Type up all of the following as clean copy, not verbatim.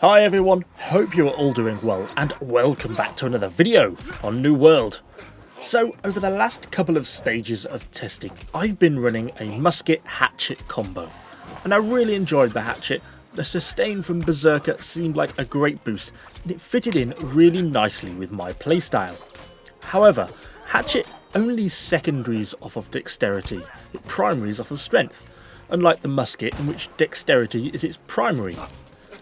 Hi everyone, hope you are all doing well and welcome back to another video on New World. So over the last couple of stages of testing I've been running a Musket Hatchet combo and I really enjoyed the Hatchet. The sustain from Berserker seemed like a great boost and it fitted in really nicely with my playstyle. However, Hatchet only secondaries off of dexterity, it primaries off of strength, unlike the Musket in which dexterity is its primary.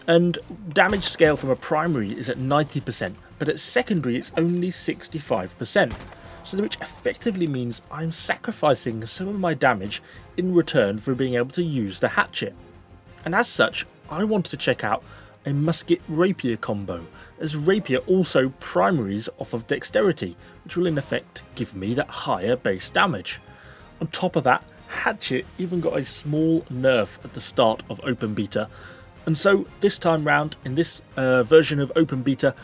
And damage scale from a primary is at 90%, but at secondary it's only 65%, so which effectively means I'm sacrificing some of my damage in return for being able to use the Hatchet. And as such, I wanted to check out a Musket Rapier combo, as Rapier also primaries off of dexterity, which will in effect give me that higher base damage. On top of that, Hatchet even got a small nerf at the start of Open Beta, and so this time round, in this version of Open Beta,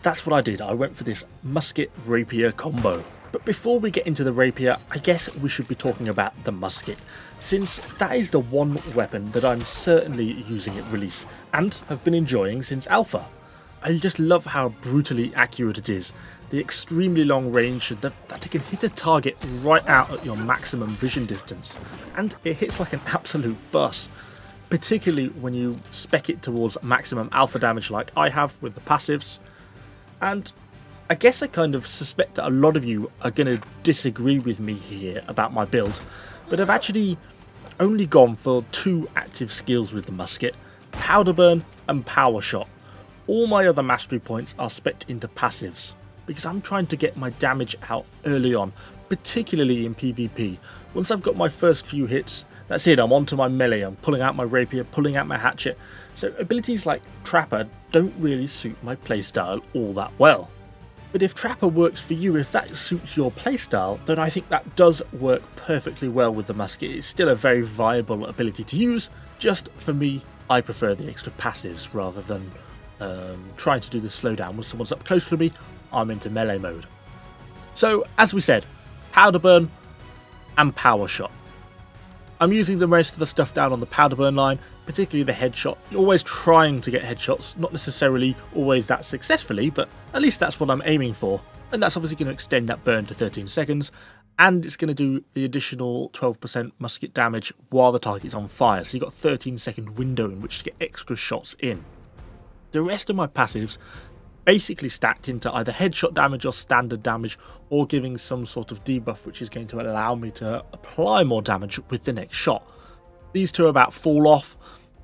that's what I did. I went for this Musket Rapier combo. But before we get into the Rapier, I guess we should be talking about the Musket, since that is the one weapon that I'm certainly using at release, and have been enjoying since Alpha. I just love how brutally accurate it is, the extremely long range, that it can hit a target right out at your maximum vision distance, and it hits like an absolute bus. Particularly when you spec it towards maximum alpha damage like I have with the passives. And I guess I kind of suspect that a lot of you are going to disagree with me here about my build, but I've actually only gone for two active skills with the musket, Powder Burn and Power Shot. All my other mastery points are spec'd into passives, because I'm trying to get my damage out early on, particularly in PvP. Once I've got my first few hits, that's it, I'm onto my melee, I'm pulling out my Rapier, pulling out my Hatchet, so abilities like Trapper don't really suit my playstyle all that well. But if Trapper works for you, if that suits your playstyle, then I think that does work perfectly well with the musket. It's still a very viable ability to use, just for me, I prefer the extra passives rather than trying to do the slowdown when someone's up close to me. I'm into melee mode. So, as we said, Powder Burn and Power Shot. I'm using the rest of the stuff down on the Powder Burn line, particularly the headshot. You're always trying to get headshots, not necessarily always that successfully, but at least that's what I'm aiming for. And that's obviously going to extend that burn to 13 seconds, and it's going to do the additional 12% musket damage while the target's on fire, so you've got a 13-second window in which to get extra shots in. The rest of my passives basically stacked into either headshot damage or standard damage, or giving some sort of debuff which is going to allow me to apply more damage with the next shot. These two are about fall off,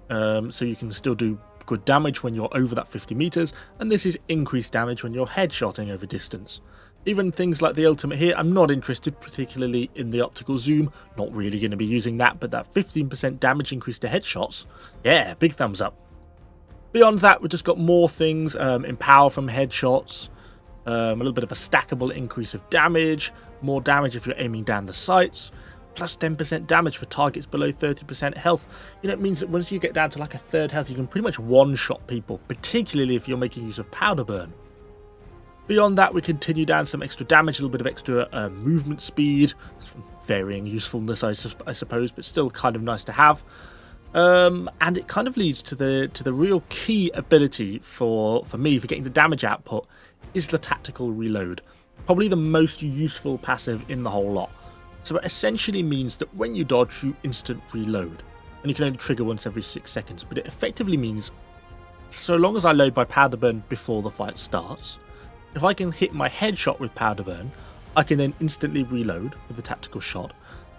so you can still do good damage when you're over that 50 meters, and this is increased damage when you're headshotting over distance. Even things like the ultimate here, I'm not interested particularly in the optical zoom, not really going to be using that, but that 15% damage increase to headshots, yeah, big thumbs up. Beyond that, we've just got more things, empower from headshots, a little bit of a stackable increase of damage, more damage if you're aiming down the sights, plus 10% damage for targets below 30% health. You know, it means that once you get down to like a third health, you can pretty much one-shot people, particularly if you're making use of Powder Burn. Beyond that, we continue down some extra damage, a little bit of extra movement speed, varying usefulness I suppose, but still kind of nice to have. And it kind of leads to the real key ability for me for getting the damage output is the tactical reload. Probably the most useful passive in the whole lot. So it essentially means that when you dodge, you instant reload. And you can only trigger once every 6 seconds. But it effectively means, so long as I load my Powder Burn before the fight starts, if I can hit my headshot with Powder Burn, I can then instantly reload with the tactical shot.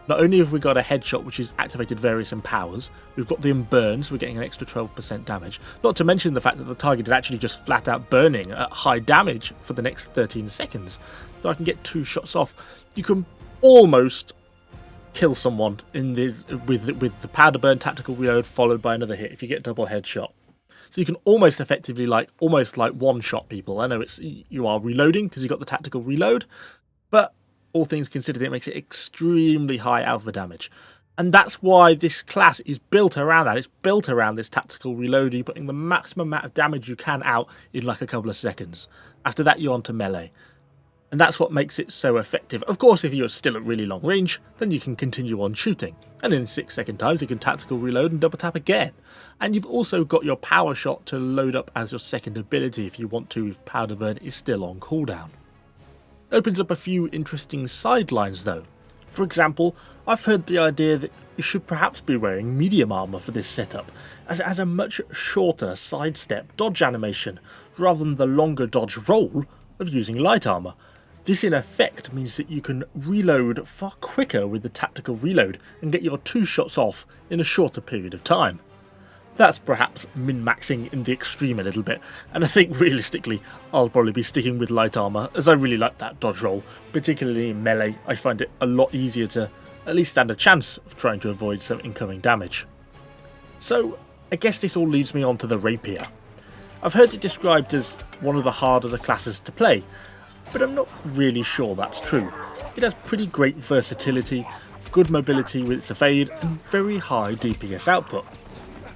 Not only have we got a headshot which is activated various empowers, we've got the burn, so we're getting an extra 12% damage. Not to mention the fact that the target is actually just flat out burning at high damage for the next 13 seconds. So I can get 2 shots off. You can almost kill someone with the Powder Burn tactical reload followed by another hit if you get double headshot. So you can almost effectively almost one-shot people. I know you are reloading because you got the tactical reload, but all things considered, it makes it extremely high alpha damage. And that's why this class is built around that. It's built around this tactical reload. You're putting the maximum amount of damage you can out in like a couple of seconds. After that, you're on to melee. And that's what makes it so effective. Of course, if you're still at really long range, then you can continue on shooting, and in 6-second times you can tactical reload and double tap again. And you've also got your power shot to load up as your second ability if you want to, if powder burn is still on cooldown. Opens up a few interesting sidelines though. For example, I've heard the idea that you should perhaps be wearing medium armor for this setup, as it has a much shorter sidestep dodge animation, rather than the longer dodge roll of using light armor. This in effect means that you can reload far quicker with the tactical reload and get your 2 shots off in a shorter period of time. That's perhaps min-maxing in the extreme a little bit, and I think realistically I'll probably be sticking with light armor, as I really like that dodge roll. Particularly in melee, I find it a lot easier to at least stand a chance of trying to avoid some incoming damage. So I guess this all leads me on to the Rapier. I've heard it described as one of the harder classes to play, but I'm not really sure that's true. It has pretty great versatility, good mobility with its evade, and very high DPS output.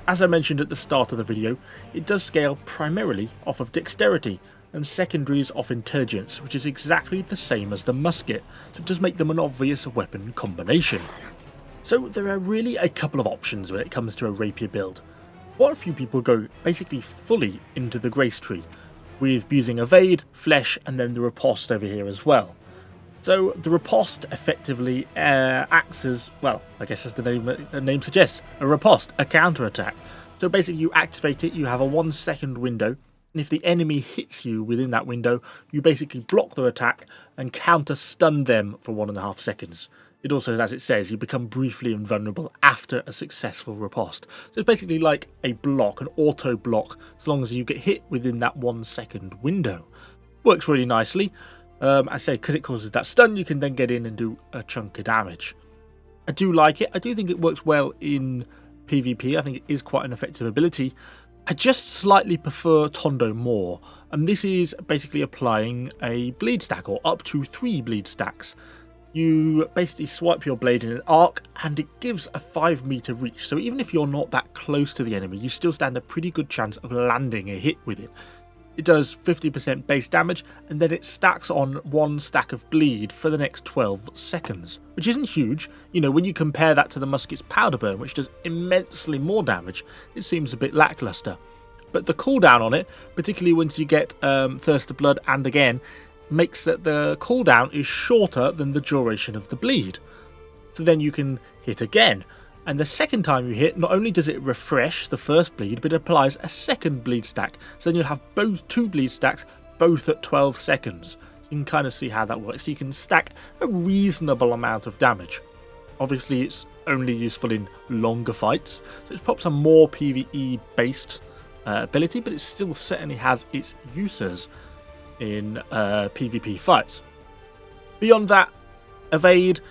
As I mentioned at the start of the video, it does scale primarily off of dexterity, and secondaries off intelligence, which is exactly the same as the musket, so it does make them an obvious weapon combination. So there are really a couple of options when it comes to a Rapier build. Quite a few people go basically fully into the Grace Tree, with using evade, flesh, and then the riposte over here as well. So the riposte effectively acts as, well, I guess as the name suggests, a riposte, a counter-attack. So basically you activate it, you have a 1-second window, and if the enemy hits you within that window, you basically block their attack and counter-stun them for 1.5 seconds. It also, as it says, you become briefly invulnerable after a successful riposte. So it's basically like a block, an auto block, as long as you get hit within that 1-second window. Works really nicely. I say, because it causes that stun, you can then get in and do a chunk of damage. I do like it. I do think it works well in PvP. I think it is quite an effective ability. I just slightly prefer Tondo more, and this is basically applying a bleed stack, or up to 3 bleed stacks. You basically swipe your blade in an arc, and it gives a 5-meter reach, so even if you're not that close to the enemy, you still stand a pretty good chance of landing a hit with it. It does 50% base damage, and then it stacks on 1 stack of bleed for the next 12 seconds, which isn't huge. You know, when you compare that to the musket's powder burn, which does immensely more damage, it seems a bit lackluster. But the cooldown on it, particularly once you get Thirst of Blood and again, makes that the cooldown is shorter than the duration of the bleed. So then you can hit again. And the second time you hit, not only does it refresh the first bleed, but it applies a second bleed stack. So then you'll have both 2 bleed stacks, both at 12 seconds. So you can kind of see how that works. So you can stack a reasonable amount of damage. Obviously, it's only useful in longer fights, so it's perhaps a more PvE-based ability, but it still certainly has its uses in PvP fights. Beyond that, evade,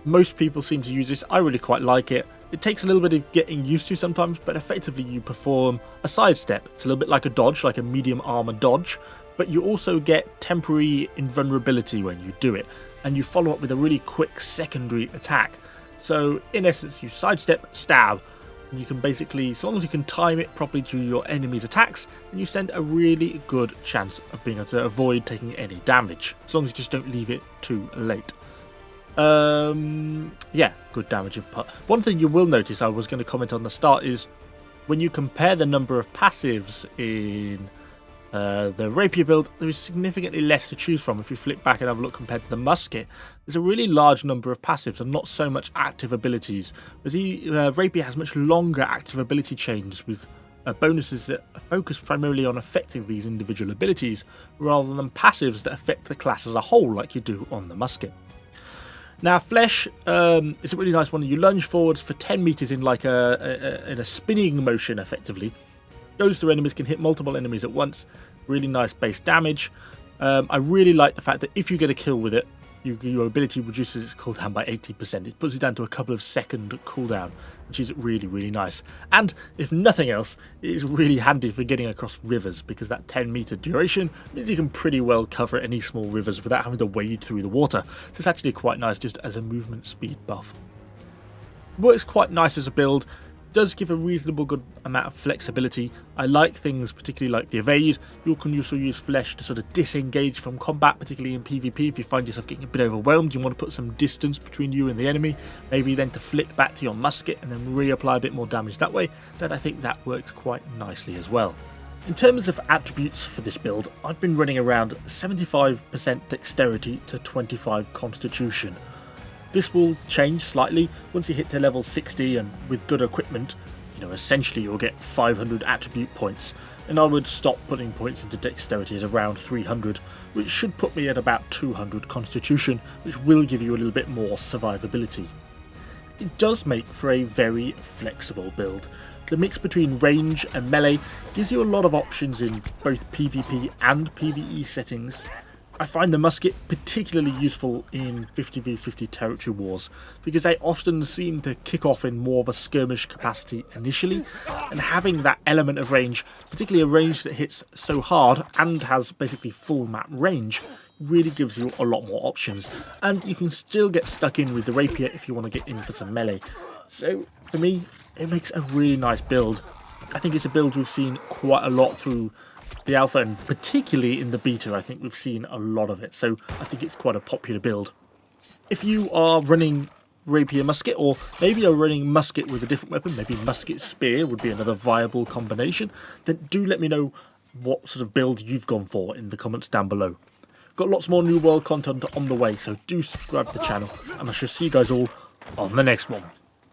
most people seem to use this. I really quite like it. It takes a little bit of getting used to sometimes, but effectively you perform a sidestep. It's a little bit like a dodge, like a medium armor dodge, but you also get temporary invulnerability when you do it, and you follow up with a really quick secondary attack. So in essence, you sidestep, stab, and you can basically, so long as you can time it properly to your enemy's attacks, then you stand a really good chance of being able to avoid taking any damage, as long as you just don't leave it too late. Yeah, good damage input. One thing you will notice, I was going to comment on the start, is when you compare the number of passives in the Rapier build, there is significantly less to choose from. If you flip back and have a look compared to the musket, there's a really large number of passives and not so much active abilities. Whereas Rapier has much longer active ability chains with bonuses that focus primarily on affecting these individual abilities, rather than passives that affect the class as a whole like you do on the musket. Now, flesh is a really nice one. You lunge forwards for 10 meters in like in a spinning motion, effectively. Goes through enemies, can hit multiple enemies at once. Really nice base damage. I really like the fact that if you get a kill with it, your ability reduces its cooldown by 80%. It puts it down to a couple of second cooldown, which is really, really nice. And if nothing else, it is really handy for getting across rivers, because that 10-meter duration means you can pretty well cover any small rivers without having to wade through the water. So it's actually quite nice just as a movement speed buff. Works quite nice as a build. Does give a reasonable good amount of flexibility. I like things particularly like the evade. You can also use flesh to sort of disengage from combat, particularly in PvP. If you find yourself getting a bit overwhelmed, you want to put some distance between you and the enemy, maybe then to flick back to your musket and then reapply a bit more damage that way, then I think that works quite nicely as well. In terms of attributes for this build, I've been running around 75% dexterity to 25 constitution. This will change slightly once you hit to level 60, and with good equipment, essentially you'll get 500 attribute points, and I would stop putting points into dexterity at around 300, which should put me at about 200 constitution, which will give you a little bit more survivability. It does make for a very flexible build. The mix between range and melee gives you a lot of options in both PvP and PvE settings. I find the musket particularly useful in 50v50 territory wars because they often seem to kick off in more of a skirmish capacity initially, and having that element of range, particularly a range that hits so hard and has basically full map range, really gives you a lot more options, and you can still get stuck in with the rapier if you want to get in for some melee. So for me, it makes a really nice build. I think it's a build we've seen quite a lot through the alpha, and particularly in the beta. I think we've seen a lot of it, so I think it's quite a popular build. If you are running rapier musket, or maybe you're running musket with a different weapon, maybe musket spear would be another viable combination, then do let me know what sort of build you've gone for in the comments down below. Got lots more New World content on the way, so do subscribe to the channel, and I shall see you guys all on the next one.